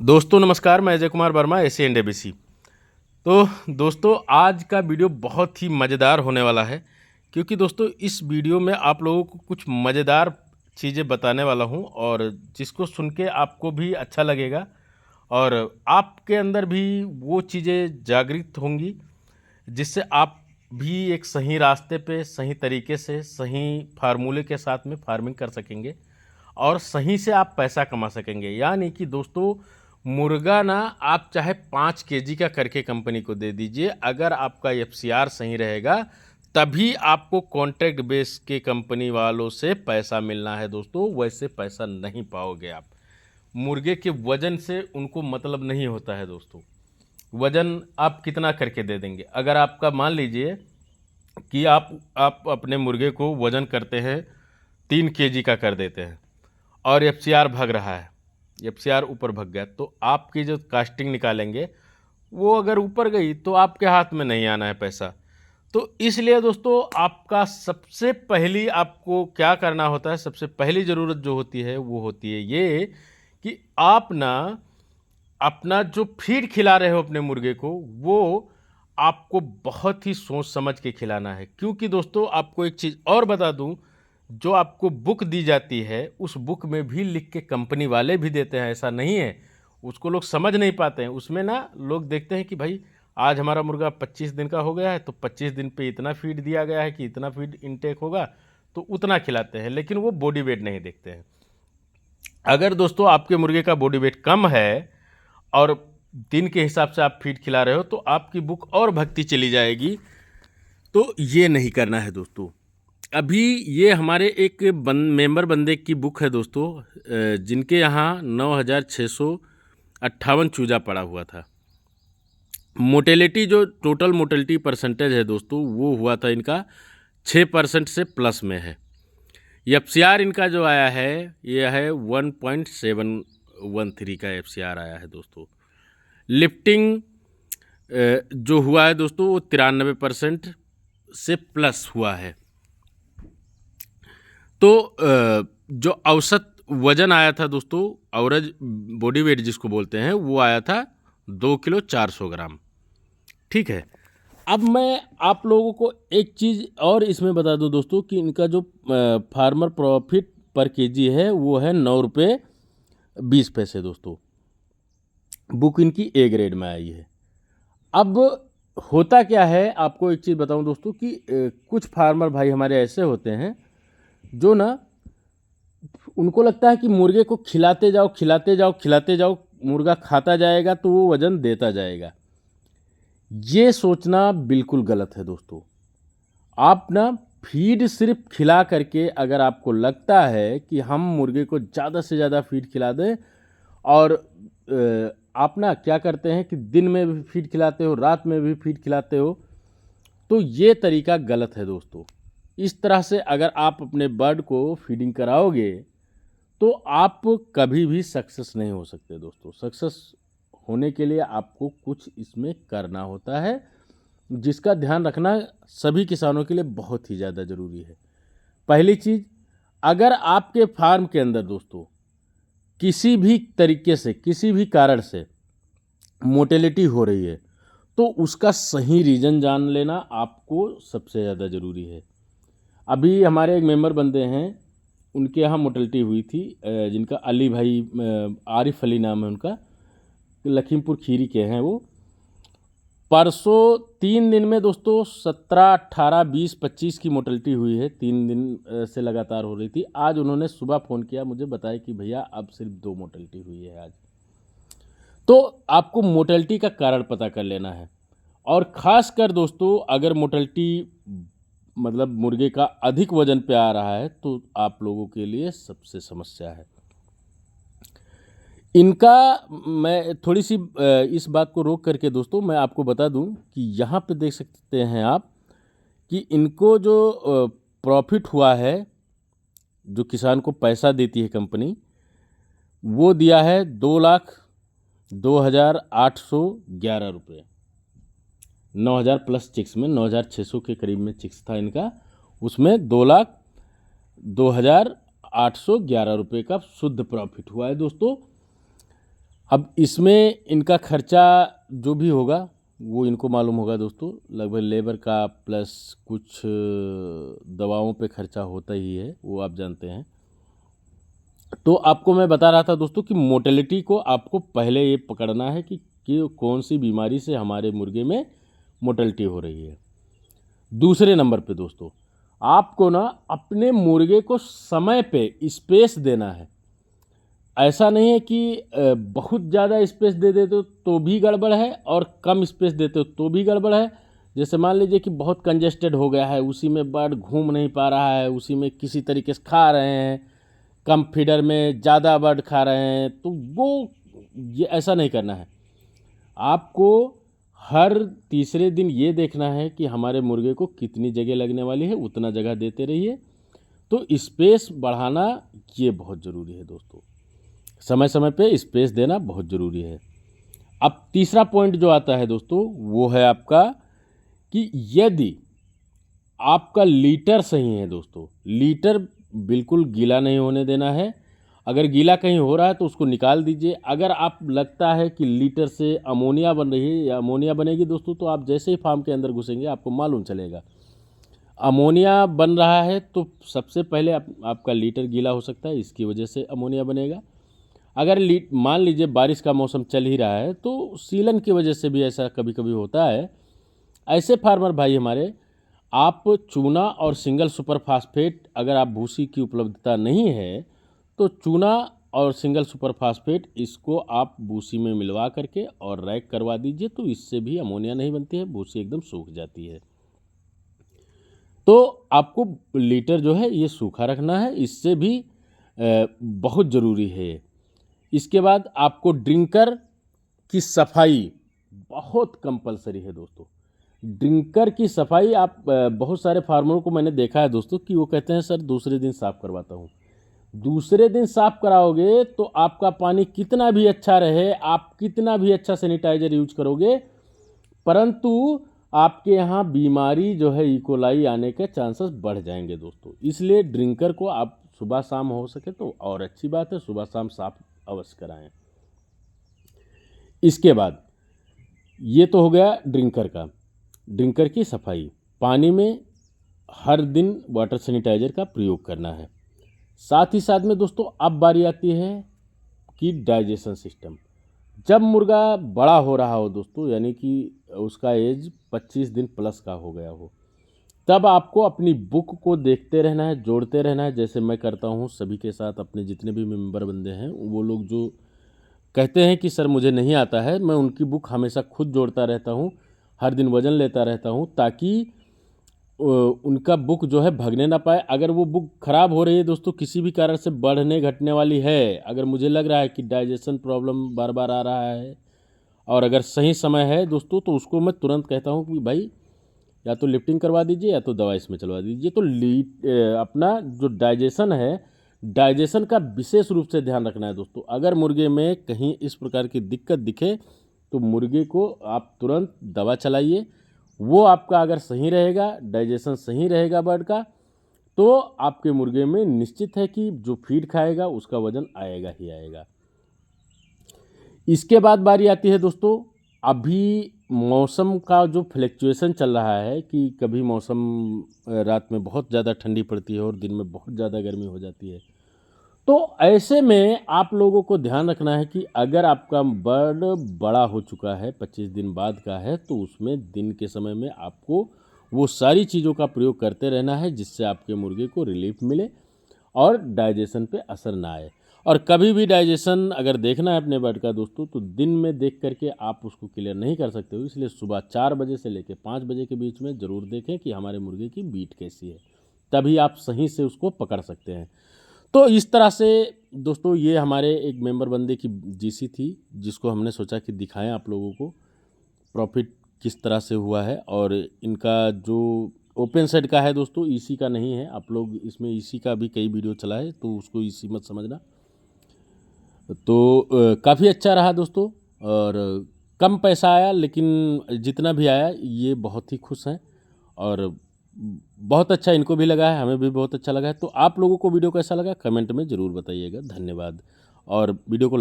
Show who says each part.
Speaker 1: दोस्तों नमस्कार, मैं Ajay Kumar Verma, AC and ABC. तो दोस्तों आज का वीडियो बहुत ही मज़ेदार होने वाला है, क्योंकि दोस्तों इस वीडियो में आप लोगों को कुछ मज़ेदार चीज़ें बताने वाला हूं और जिसको सुन के आपको भी अच्छा लगेगा और आपके अंदर भी वो चीज़ें जागृत होंगी, जिससे आप भी एक सही रास्ते पे सही तरीके से सही फार्मूले के साथ में फार्मिंग कर सकेंगे और सही से आप पैसा कमा सकेंगे। यानी कि दोस्तों मुर्गा ना आप चाहे 5 केजी का करके कंपनी को दे दीजिए, अगर आपका एफसीआर सही रहेगा तभी आपको कॉन्ट्रैक्ट बेस के कंपनी वालों से पैसा मिलना है दोस्तों, वैसे पैसा नहीं पाओगे आप। मुर्गे के वजन से उनको मतलब नहीं होता है दोस्तों। वजन आप कितना करके दे देंगे? अगर आपका मान लीजिए कि आप अपने मुर्गे को वजन करते हैं 3 केजी का कर देते हैं और एफसीआर भाग रहा है, एफसीआर ऊपर भाग गया, तो आपकी जो कास्टिंग निकालेंगे वो अगर ऊपर गई तो आपके हाथ में नहीं आना है पैसा। तो इसलिए दोस्तों आपका सबसे पहली आपको क्या करना होता है, सबसे पहली ज़रूरत जो होती है वो होती है ये कि आप ना अपना जो फीड खिला रहे हो अपने मुर्गे को, वो आपको बहुत ही सोच समझ के खिलाना है। क्योंकि दोस्तों आपको एक चीज़ और बता दूं, जो आपको बुक दी जाती है उस बुक में भी लिख के कंपनी वाले भी देते हैं, ऐसा नहीं है। उसको लोग समझ नहीं पाते हैं। उसमें ना लोग देखते हैं कि भाई आज हमारा मुर्गा 25 दिन का हो गया है तो 25 दिन पे इतना फीड दिया गया है कि इतना फीड इनटेक होगा, तो उतना खिलाते हैं, लेकिन वो बॉडी वेट नहीं देखते हैं। अगर दोस्तों आपके मुर्गे का बॉडी वेट कम है और दिन के हिसाब से आप फीड खिला रहे हो तो आपकी बुक और भगती चली जाएगी। तो ये नहीं करना है दोस्तों। अभी ये हमारे एक मेंबर बंदे की बुक है दोस्तों, जिनके यहाँ 9,658 चूजा पड़ा हुआ था। मोटेलिटी जो टोटल मोटेलिटी परसेंटेज है दोस्तों वो हुआ था इनका 6% से प्लस में है। एफसीआर इनका जो आया है ये है 1.713 का एफसीआर आया है दोस्तों। लिफ्टिंग जो हुआ है दोस्तों वो 93% से प्लस हुआ है। तो जो औसत वजन आया था दोस्तों, एवरेज बॉडी वेट जिसको बोलते हैं, वो आया था 2 किलो 400 ग्राम। ठीक है। अब मैं आप लोगों को एक चीज़ और इसमें बता दूं दोस्तों कि इनका जो फार्मर प्रॉफिट पर केजी है वो है 9 रुपये 20 पैसे दोस्तों। बुक इनकी ए ग्रेड में आई है। अब होता क्या है, आपको एक चीज़ बताऊं दोस्तों कि कुछ फार्मर भाई हमारे ऐसे होते हैं जो ना उनको लगता है कि मुर्गे को खिलाते जाओ खिलाते जाओ खिलाते जाओ, मुर्गा खाता जाएगा तो वो वजन देता जाएगा। ये सोचना बिल्कुल गलत है दोस्तों। आप ना फीड सिर्फ खिला करके, अगर आपको लगता है कि हम मुर्गे को ज़्यादा से ज़्यादा फीड खिला दें और आप ना क्या करते हैं कि दिन में भी फीड खिलाते हो रात में भी फीड खिलाते हो, तो ये तरीका गलत है दोस्तों। इस तरह से अगर आप अपने बर्ड को फीडिंग कराओगे तो आप कभी भी सक्सेस नहीं हो सकते दोस्तों। सक्सेस होने के लिए आपको कुछ इसमें करना होता है, जिसका ध्यान रखना सभी किसानों के लिए बहुत ही ज़्यादा ज़रूरी है। पहली चीज़, अगर आपके फार्म के अंदर दोस्तों किसी भी तरीके से किसी भी कारण से मोटेलिटी हो रही है तो उसका सही रीज़न जान लेना आपको सबसे ज़्यादा ज़रूरी है। अभी हमारे एक मेंबर बंदे हैं, उनके यहाँ मोटेलिटी हुई थी, जिनका अली भाई, आरिफ अली नाम है उनका, लखीमपुर खीरी के हैं वो। परसों 3 दिन में दोस्तों 17, 18, 20, 25 की मोटेलिटी हुई है। 3 दिन से लगातार हो रही थी। आज उन्होंने सुबह फ़ोन किया मुझे, बताया कि भैया अब सिर्फ 2 मोटेलिटी हुई है आज। तो आपको मोटेलिटी का कारण पता कर लेना है। और ख़ास कर दोस्तों अगर मोटेलिटी मतलब मुर्गे का अधिक वजन पे आ रहा है तो आप लोगों के लिए सबसे समस्या है। इनका मैं थोड़ी सी इस बात को रोक करके दोस्तों मैं आपको बता दूं कि यहाँ पे देख सकते हैं आप कि इनको जो प्रॉफिट हुआ है, जो किसान को पैसा देती है कंपनी, वो दिया है 2,02,811 रुपये। 9,000 प्लस चिक्स में 9,600 के करीब में चिक्स था इनका, उसमें 2,02,811 रुपये का शुद्ध प्रॉफिट हुआ है दोस्तों। अब इसमें इनका खर्चा जो भी होगा वो इनको मालूम होगा दोस्तों, लगभग लेबर का प्लस कुछ दवाओं पे खर्चा होता ही है, वो आप जानते हैं। तो आपको मैं बता रहा था दोस्तों कि मोर्टेलिटी को आपको पहले ये पकड़ना है कि कौन सी बीमारी से हमारे मुर्गे में मोर्टेलिटी हो रही है। दूसरे नंबर पे दोस्तों, आपको ना अपने मुर्गे को समय पे स्पेस देना है। ऐसा नहीं है कि बहुत ज़्यादा स्पेस दे देते हो तो भी गड़बड़ है और कम स्पेस देते हो तो भी गड़बड़ है। जैसे मान लीजिए कि बहुत कंजेस्टेड हो गया है, उसी में बर्ड घूम नहीं पा रहा है, उसी में किसी तरीके से खा रहे हैं, कम फीडर में ज़्यादा बर्ड खा रहे हैं, तो वो ये ऐसा नहीं करना है। आपको हर तीसरे दिन ये देखना है कि हमारे मुर्गे को कितनी जगह लगने वाली है, उतना जगह देते रहिए। तो स्पेस बढ़ाना ये बहुत ज़रूरी है दोस्तों, समय समय पे स्पेस देना बहुत ज़रूरी है। अब तीसरा पॉइंट जो आता है दोस्तों वो है आपका कि यदि आपका लीटर सही है दोस्तों, लीटर बिल्कुल गीला नहीं होने देना है। अगर गीला कहीं हो रहा है तो उसको निकाल दीजिए। अगर आप लगता है कि लीटर से अमोनिया बन रही है या अमोनिया बनेगी दोस्तों, तो आप जैसे ही फार्म के अंदर घुसेंगे आपको मालूम चलेगा। अमोनिया बन रहा है तो सबसे पहले आपका लीटर गीला हो सकता है, इसकी वजह से अमोनिया बनेगा। अगर मान लीजिए बारिश का मौसम चल ही रहा है तो सीलन की वजह से भी ऐसा कभी कभी होता है। ऐसे फार्मर भाई हमारे, आप चूना और सिंगल सुपर फास्फेट, अगर आप भूसी की उपलब्धता नहीं है तो चूना और सिंगल सुपर फास्फेट इसको आप भूसी में मिलवा करके और रैक करवा दीजिए, तो इससे भी अमोनिया नहीं बनती है, भूसी एकदम सूख जाती है। तो आपको लीटर जो है ये सूखा रखना है, इससे भी बहुत ज़रूरी है। इसके बाद आपको ड्रिंकर की सफाई बहुत कंपलसरी है दोस्तों। ड्रिंकर की सफाई आप बहुत सारे फार्मरों को मैंने देखा है दोस्तों कि वो कहते हैं सर दूसरे दिन साफ़ करवाता हूँ। दूसरे दिन साफ़ कराओगे तो आपका पानी कितना भी अच्छा रहे, आप कितना भी अच्छा सैनिटाइजर यूज करोगे, परंतु आपके यहाँ बीमारी जो है इकोलाई आने के चांसेस बढ़ जाएंगे दोस्तों। इसलिए ड्रिंकर को आप सुबह शाम हो सके तो और अच्छी बात है, सुबह शाम साफ अवश्य कराएं। इसके बाद ये तो हो गया ड्रिंकर का। ड्रिंकर की सफाई, पानी में हर दिन वाटर सैनिटाइजर का प्रयोग करना है। साथ ही साथ में दोस्तों अब बारी आती है कि डाइजेशन सिस्टम। जब मुर्गा बड़ा हो रहा हो दोस्तों, यानी कि उसका एज 25 दिन प्लस का हो गया हो, तब आपको अपनी बुक को देखते रहना है, जोड़ते रहना है। जैसे मैं करता हूँ सभी के साथ, अपने जितने भी मेंबर बंदे हैं वो लोग जो कहते हैं कि सर मुझे नहीं आता है, मैं उनकी बुक हमेशा खुद जोड़ता रहता हूँ, हर दिन वज़न लेता रहता हूँ, ताकि उनका बुक जो है भगने ना पाए। अगर वो बुक ख़राब हो रही है दोस्तों, किसी भी कारण से बढ़ने घटने वाली है, अगर मुझे लग रहा है कि डाइजेशन प्रॉब्लम बार बार आ रहा है और अगर सही समय है दोस्तों, तो उसको मैं तुरंत कहता हूँ कि भाई या तो लिफ्टिंग करवा दीजिए या तो दवा इसमें चलवा दीजिए। तो अपना जो डाइजेशन है, डाइजेशन का विशेष रूप से ध्यान रखना है दोस्तों। अगर मुर्गे में कहीं इस प्रकार की दिक्कत दिखे तो मुर्गे को आप तुरंत दवा चलाइए। वो आपका अगर सही रहेगा, डाइजेशन सही रहेगा बर्ड का, तो आपके मुर्गे में निश्चित है कि जो फीड खाएगा उसका वजन आएगा ही आएगा। इसके बाद बारी आती है दोस्तों, अभी मौसम का जो फ्लैक्चुएशन चल रहा है कि कभी मौसम रात में बहुत ज़्यादा ठंडी पड़ती है और दिन में बहुत ज़्यादा गर्मी हो जाती है। तो ऐसे में आप लोगों को ध्यान रखना है कि अगर आपका बर्ड बड़ा हो चुका है, 25 दिन बाद का है, तो उसमें दिन के समय में आपको वो सारी चीज़ों का प्रयोग करते रहना है जिससे आपके मुर्गे को रिलीफ मिले और डाइजेशन पे असर ना आए। और कभी भी डाइजेशन अगर देखना है अपने बर्ड का दोस्तों, तो दिन में देख करके आप उसको क्लियर नहीं कर सकते हो। इसलिए सुबह 4 बजे से लेकर 5 बजे के बीच में ज़रूर देखें कि हमारे मुर्गे की बीट कैसी है, तभी आप सही से उसको पकड़ सकते हैं। तो इस तरह से दोस्तों ये हमारे एक मेंबर बंदे की जीसी थी, जिसको हमने सोचा कि दिखाएं आप लोगों को प्रॉफिट किस तरह से हुआ है। और इनका जो ओपन सेट का है दोस्तों, ईसी का नहीं है। आप लोग इसमें ईसी का भी कई वीडियो चला है, तो उसको ईसी मत समझना। तो काफ़ी अच्छा रहा दोस्तों, और कम पैसा आया, लेकिन जितना भी आया ये बहुत ही खुश हैं और बहुत अच्छा इनको भी लगा है, हमें भी बहुत अच्छा लगा है। तो आप लोगों को वीडियो कैसा लगा कमेंट में ज़रूर बताइएगा। धन्यवाद। और वीडियो को